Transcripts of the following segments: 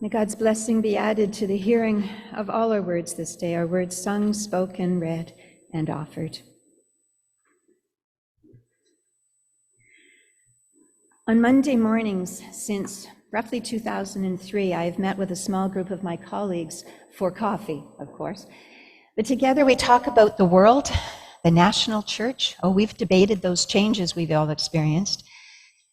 May God's blessing be added to the hearing of all our words this day, our words sung, spoken, read, and offered. On Monday mornings since roughly 2003, I have met with a small group of my colleagues for coffee, of course. But together we talk about the world, the national church. Oh, we've debated those changes we've all experienced.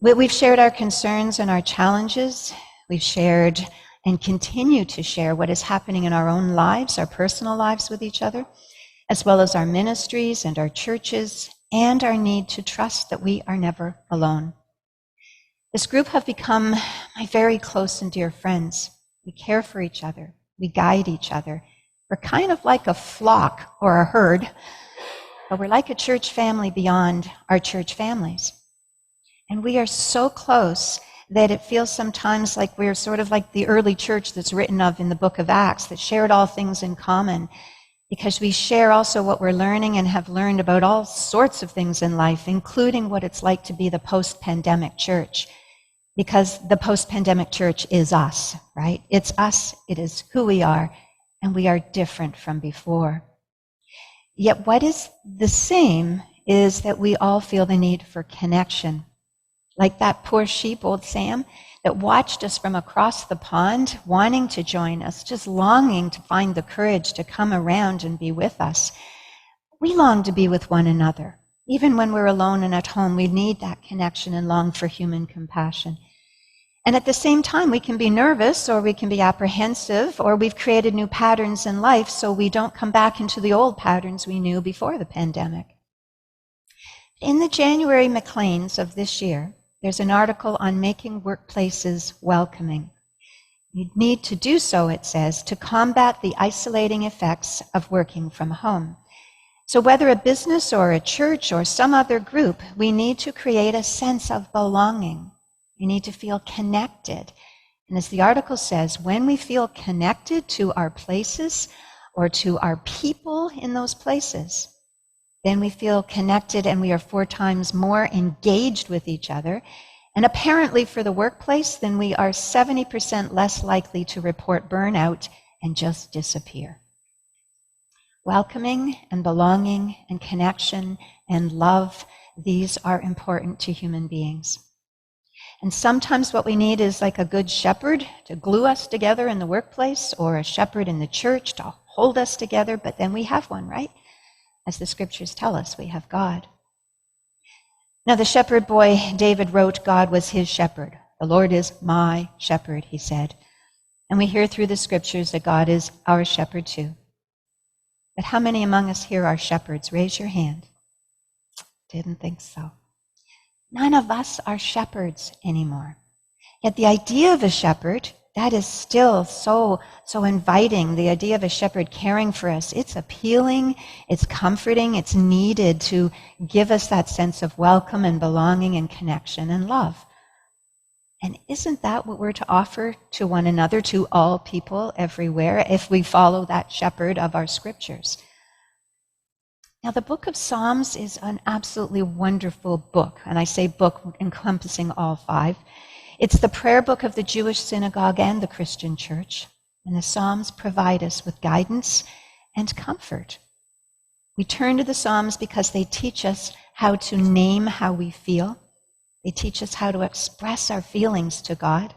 We've shared our concerns and our challenges. We've shared and continue to share what is happening in our own lives, our personal lives with each other, as well as our ministries and our churches, and our need to trust that we are never alone. This group have become my very close and dear friends. We care for each other. We guide each other. We're kind of like a flock or a herd, but we're like a church family beyond our church families. And we are so close that it feels sometimes like we're sort of like the early church that's written of in the book of Acts, that shared all things in common, because we share also what we're learning and have learned about all sorts of things in life, including what it's like to be the post-pandemic church. Because the post-pandemic church is us, right? It's us, it is who we are, and we are different from before. Yet what is the same is that we all feel the need for connection. Like that poor sheep, old Sam, that watched us from across the pond, wanting to join us, just longing to find the courage to come around and be with us. We long to be with one another. Even when we're alone and at home, we need that connection and long for human compassion. And at the same time, we can be nervous or we can be apprehensive, or we've created new patterns in life so we don't come back into the old patterns we knew before the pandemic. In the January Maclean's of this year, there's an article on making workplaces welcoming. You need to do so, it says, to combat the isolating effects of working from home. So whether a business or a church or some other group, we need to create a sense of belonging. We need to feel connected. And as the article says, when we feel connected to our places or to our people in those places, then we feel connected and we are 4 times more engaged with each other. And apparently for the workplace, then we are 70% less likely to report burnout and just disappear. Welcoming and belonging and connection and love, these are important to human beings. And sometimes what we need is like a good shepherd to glue us together in the workplace, or a shepherd in the church to hold us together, but then we have one, right? As the scriptures tell us, we have God. Now the shepherd boy David wrote God was his shepherd. The Lord is my shepherd, he said. And we hear through the scriptures that God is our shepherd too. But how many among us here are shepherds? Raise your hand. Didn't think so. None of us are shepherds anymore. Yet the idea of a shepherd, that is still so inviting. The idea of a shepherd caring for us, it's appealing, it's comforting, it's needed to give us that sense of welcome and belonging and connection and love. And isn't that what we're to offer to one another, to all people everywhere, if we follow that shepherd of our scriptures? Now, the book of Psalms is an absolutely wonderful book, and I say book encompassing all 5. It's the prayer book of the Jewish synagogue and the Christian church, and the Psalms provide us with guidance and comfort. We turn to the Psalms because they teach us how to name how we feel. They teach us how to express our feelings to God.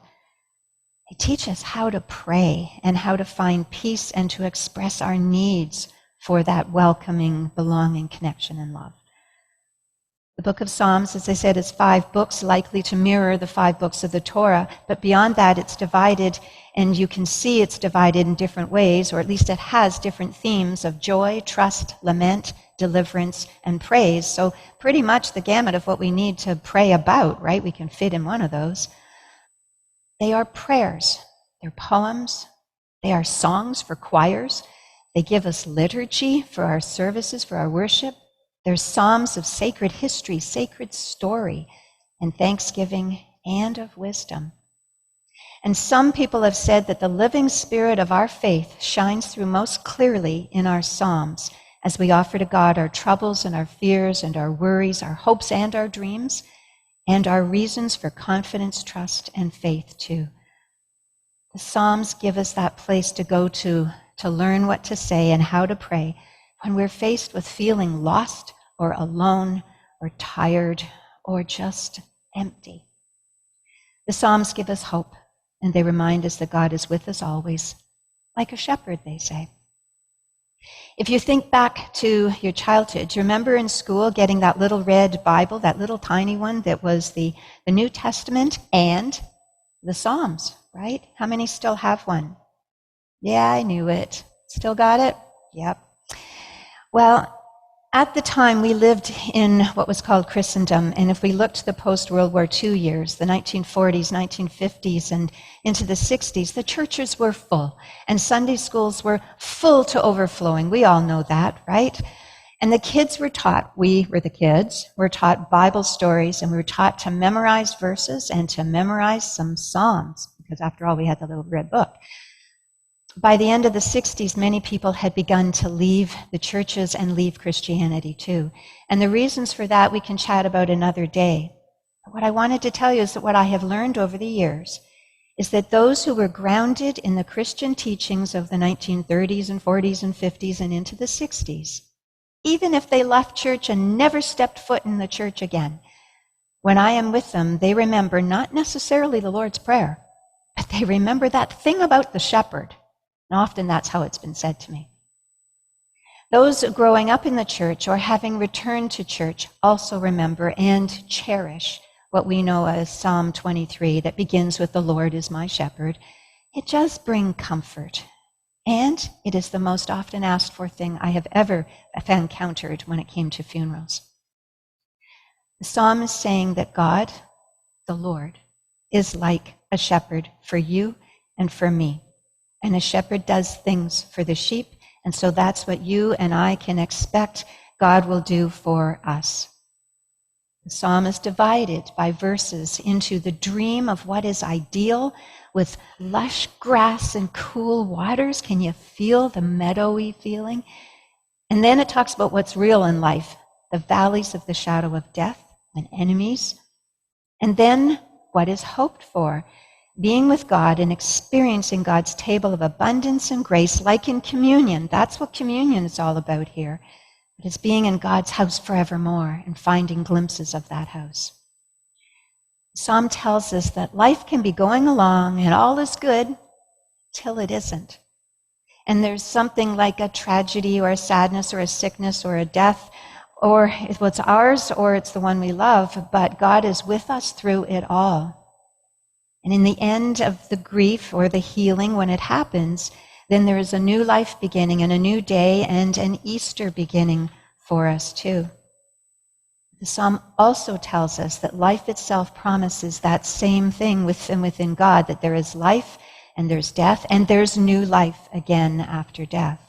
They teach us how to pray and how to find peace and to express our needs for that welcoming, belonging, connection, and love. The book of Psalms, as I said, is 5 books likely to mirror the 5 books of the Torah, but beyond that it's divided, and you can see it's divided in different ways, or at least it has different themes of joy, trust, lament, deliverance, and praise. So pretty much the gamut of what we need to pray about, right? We can fit in one of those. They are prayers. They're poems. They are songs for choirs. They give us liturgy for our services, for our worship. They're psalms of sacred history, sacred story, and thanksgiving, and of wisdom. And some people have said that the living spirit of our faith shines through most clearly in our psalms as we offer to God our troubles and our fears and our worries, our hopes and our dreams, and our reasons for confidence, trust, and faith too. The Psalms give us that place to go to learn what to say and how to pray when we're faced with feeling lost or alone or tired or just empty. The Psalms give us hope, and they remind us that God is with us always, like a shepherd, they say. If you think back to your childhood, do you remember in school getting that little red Bible, that little tiny one that was the New Testament and the Psalms, right? How many still have one? Yeah, I knew it. Still got it? Yep. Well, at the time, we lived in what was called Christendom, and if we looked to the post-World War II years, the 1940s, 1950s, and into the 60s, the churches were full, and Sunday schools were full to overflowing. We all know that, right? And the kids were taught, we were the kids, were taught Bible stories, and we were taught to memorize verses and to memorize some psalms, because after all, we had the little red book. By the end of the 60s, many people had begun to leave the churches and leave Christianity too. And the reasons for that we can chat about another day. But what I wanted to tell you is that what I have learned over the years is that those who were grounded in the Christian teachings of the 1930s and 40s and 50s and into the 60s, even if they left church and never stepped foot in the church again, when I am with them, they remember not necessarily the Lord's Prayer, but they remember that thing about the shepherd. And often that's how it's been said to me. Those growing up in the church or having returned to church also remember and cherish what we know as Psalm 23 that begins with "The Lord is my shepherd." It does bring comfort, and it is the most often asked for thing I have ever encountered when it came to funerals. The psalm is saying that God, the Lord, is like a shepherd for you and for me. And a shepherd does things for the sheep, and so that's what you and I can expect God will do for us. The psalm is divided by verses into the dream of what is ideal with lush grass and cool waters. Can you feel the meadowy feeling? And then it talks about what's real in life, the valleys of the shadow of death and enemies. And then what is hoped for, being with God and experiencing God's table of abundance and grace, like in communion. That's what communion is all about here. It is being in God's house forevermore and finding glimpses of that house. The Psalm tells us that life can be going along and all is good till it isn't. And there's something like a tragedy or a sadness or a sickness or a death, or it's ours or it's the one we love, but God is with us through it all. And in the end of the grief or the healing, when it happens, then there is a new life beginning and a new day and an Easter beginning for us too. The psalm also tells us that life itself promises that same thing within God, that there is life and there's death and there's new life again after death.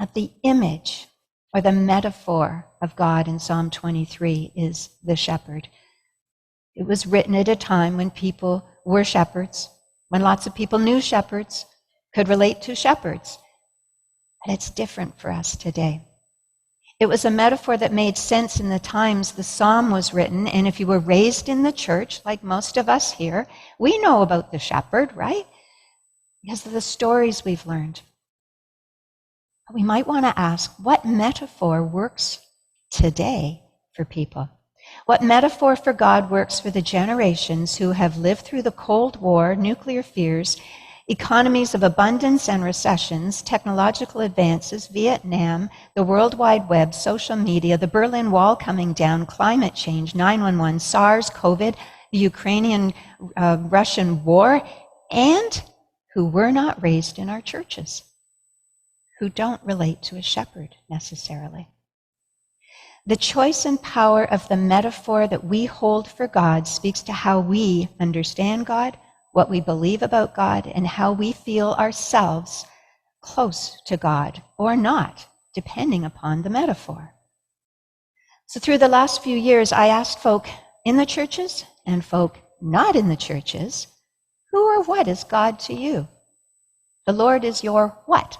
At the image or the metaphor of God in Psalm 23 is the shepherd. It was written at a time when people were shepherds, when lots of people knew shepherds, could relate to shepherds. But it's different for us today. It was a metaphor that made sense in the times the psalm was written, and if you were raised in the church, like most of us here, we know about the shepherd, right? Because of the stories we've learned. But we might want to ask, what metaphor works today for people? What metaphor for God works for the generations who have lived through the Cold War, nuclear fears, economies of abundance and recessions, technological advances, Vietnam, the World Wide Web, social media, the Berlin Wall coming down, climate change, 9/11, SARS, COVID, the Ukrainian-Russian war, and who were not raised in our churches, who don't relate to a shepherd necessarily? The choice and power of the metaphor that we hold for God speaks to how we understand God, what we believe about God, and how we feel ourselves close to God or not, depending upon the metaphor. So through the last few years, I asked folk in the churches and folk not in the churches, who or what is God to you? The Lord is your what?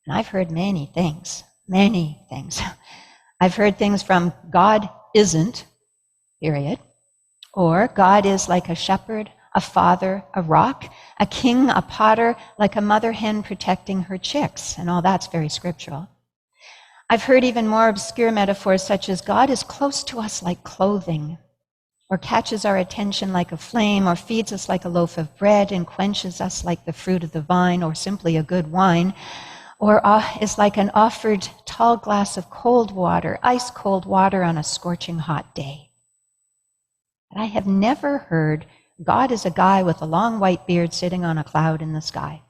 And I've heard many things. I've heard things from God isn't, period, or God is like a shepherd a father, a rock, a king, a potter, like a mother hen protecting her chicks. And all that's very scriptural. I've heard even more obscure metaphors such as God is close to us like clothing, or catches our attention like a flame, or feeds us like a loaf of bread and quenches us like the fruit of the vine, or simply a good wine, or is like an offered tall glass of cold water, ice cold water on a scorching hot day. But I have never heard God is a guy with a long white beard sitting on a cloud in the sky.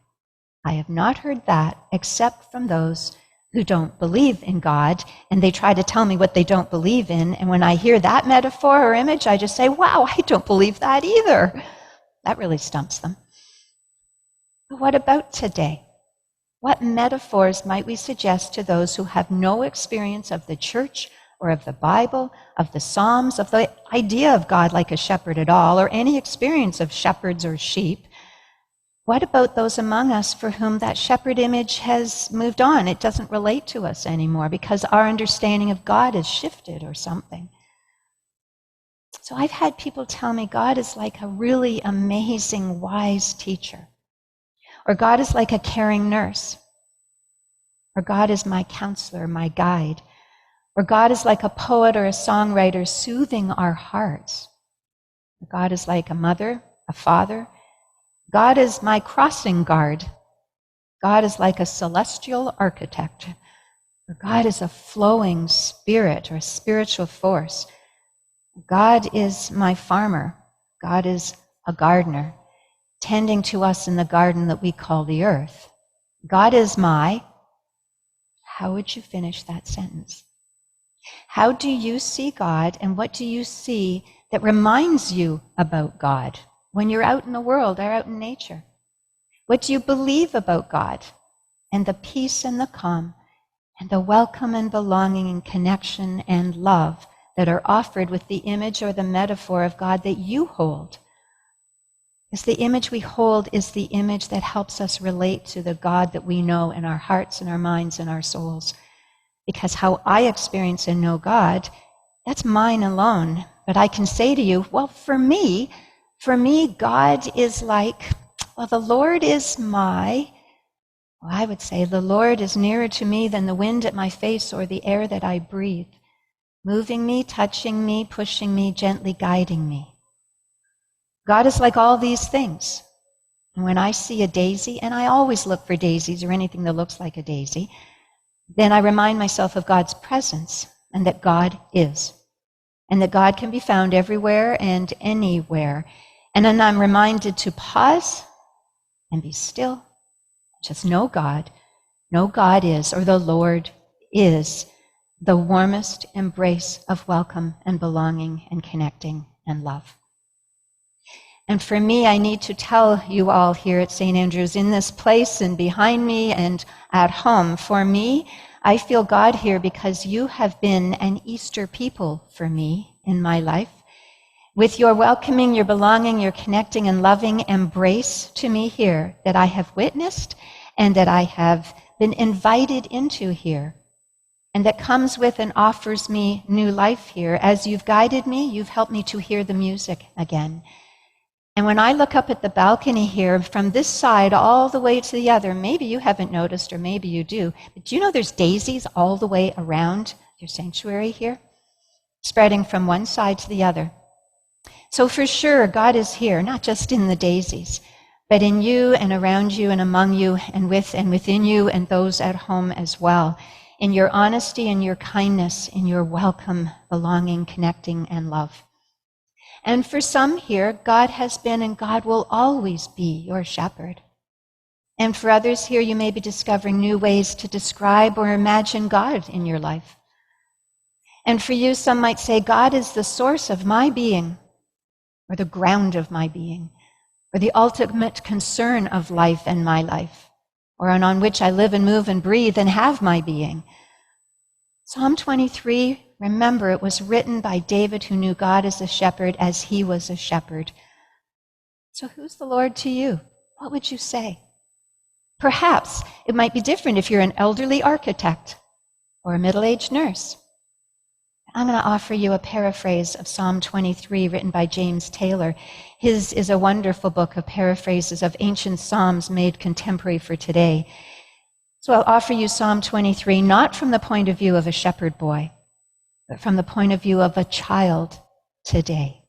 I have not heard that except from those who don't believe in God, and they try to tell me what they don't believe in. And when I hear that metaphor or image, I just say, wow, I don't believe that either. That really stumps them. But what about today? What metaphors might we suggest to those who have no experience of the church or of the Bible, of the Psalms, of the idea of God like a shepherd at all, or any experience of shepherds or sheep? What about those among us for whom that shepherd image has moved on? It doesn't relate to us anymore because our understanding of God has shifted or something. So I've had people tell me God is like a really amazing, wise teacher, or God is like a caring nurse, or God is my counselor, my guide, or God is like a poet or a songwriter soothing our hearts. Or God is like a mother, a father. God is my crossing guard. God is like a celestial architect. Or God is a flowing spirit or a spiritual force. God is my farmer. God is a gardener, tending to us in the garden that we call the earth. God is my... How would you finish that sentence? How do you see God, and what do you see that reminds you about God when you're out in the world or out in nature? What do you believe about God and the peace and the calm and the welcome and belonging and connection and love that are offered with the image or the metaphor of God that you hold? Because the image we hold is the image that helps us relate to the God that we know in our hearts and our minds and our souls. Because how I experience and know God, that's mine alone. But I can say to you, well, for me, God is like, well, the Lord is I would say the Lord is nearer to me than the wind at my face or the air that I breathe, moving me, touching me, pushing me, gently guiding me. God is like all these things. And when I see a daisy, and I always look for daisies or anything that looks like a daisy, then I remind myself of God's presence and that God is, and that God can be found everywhere and anywhere. And then I'm reminded to pause and be still, just know God is, or the Lord is, the warmest embrace of welcome and belonging and connecting and love. And for me, I need to tell you all here at St. Andrew's, in this place and behind me and at home, for me, I feel God here because you have been an Easter people for me in my life. With your welcoming, your belonging, your connecting and loving embrace to me here that I have witnessed and that I have been invited into here, and that comes with and offers me new life here. As you've guided me, you've helped me to hear the music again. And when I look up at the balcony here, from this side all the way to the other, maybe you haven't noticed or maybe you do, but do you know there's daisies all the way around your sanctuary here, spreading from one side to the other? So for sure, God is here, not just in the daisies, but in you and around you and among you and with and within you and those at home as well, in your honesty and your kindness, in your welcome, belonging, connecting, and love. And for some here, God has been and God will always be your shepherd. And for others here, you may be discovering new ways to describe or imagine God in your life. And for you, some might say, God is the source of my being, or the ground of my being, or the ultimate concern of life and my life, or on which I live and move and breathe and have my being. Psalm 23, remember, it was written by David, who knew God as a shepherd as he was a shepherd. So who's the Lord to you? What would you say? Perhaps it might be different if you're an elderly architect or a middle-aged nurse. I'm going to offer you a paraphrase of Psalm 23 written by James Taylor. His is a wonderful book of paraphrases of ancient psalms made contemporary for today. So I'll offer you Psalm 23, not from the point of view of a shepherd boy, but from the point of view of a child today.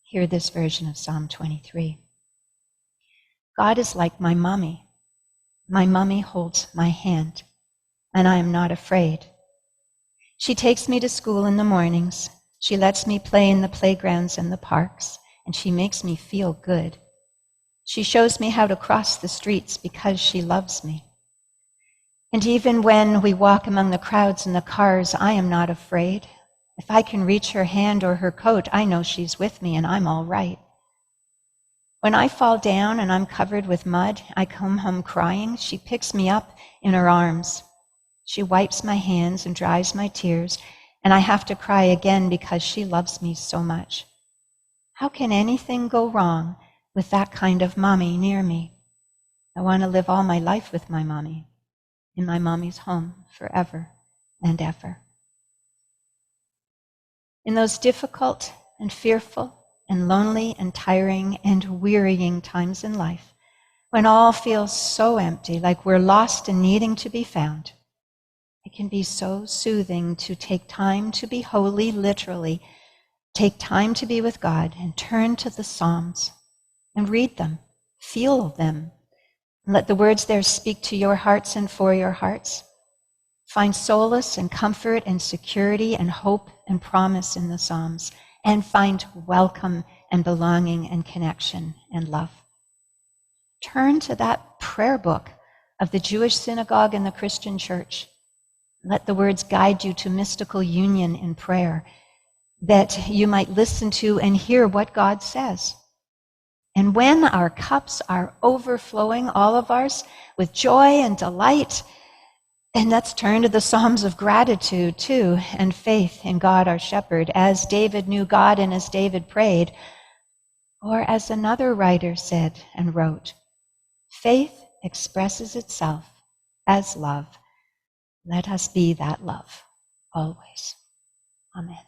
Hear this version of Psalm 23. God is like my mommy. My mommy holds my hand, and I am not afraid. She takes me to school in the mornings. She lets me play in the playgrounds and the parks, and she makes me feel good. She shows me how to cross the streets because she loves me. And even when we walk among the crowds and the cars, I am not afraid. If I can reach her hand or her coat, I know she's with me and I'm all right. When I fall down and I'm covered with mud, I come home crying. She picks me up in her arms. She wipes my hands and dries my tears, and I have to cry again because she loves me so much. How can anything go wrong with that kind of mommy near me? I want to live all my life with my mommy, in my mommy's home forever and ever. In those difficult and fearful and lonely and tiring and wearying times in life, when all feels so empty, like we're lost and needing to be found, it can be so soothing to take time to be holy, literally, take time to be with God and turn to the Psalms and read them, feel them, and let the words there speak to your hearts and for your hearts. Find solace and comfort and security and hope and promise in the Psalms, and find welcome and belonging and connection and love. Turn to that prayer book of the Jewish synagogue and the Christian church. Let the words guide you to mystical union in prayer, that you might listen to and hear what God says. And when our cups are overflowing, all of ours, with joy and delight, and let's turn to the Psalms of gratitude too, and faith in God our shepherd, as David knew God and as David prayed, or as another writer said and wrote, faith expresses itself as love. Let us be that love always. Amen.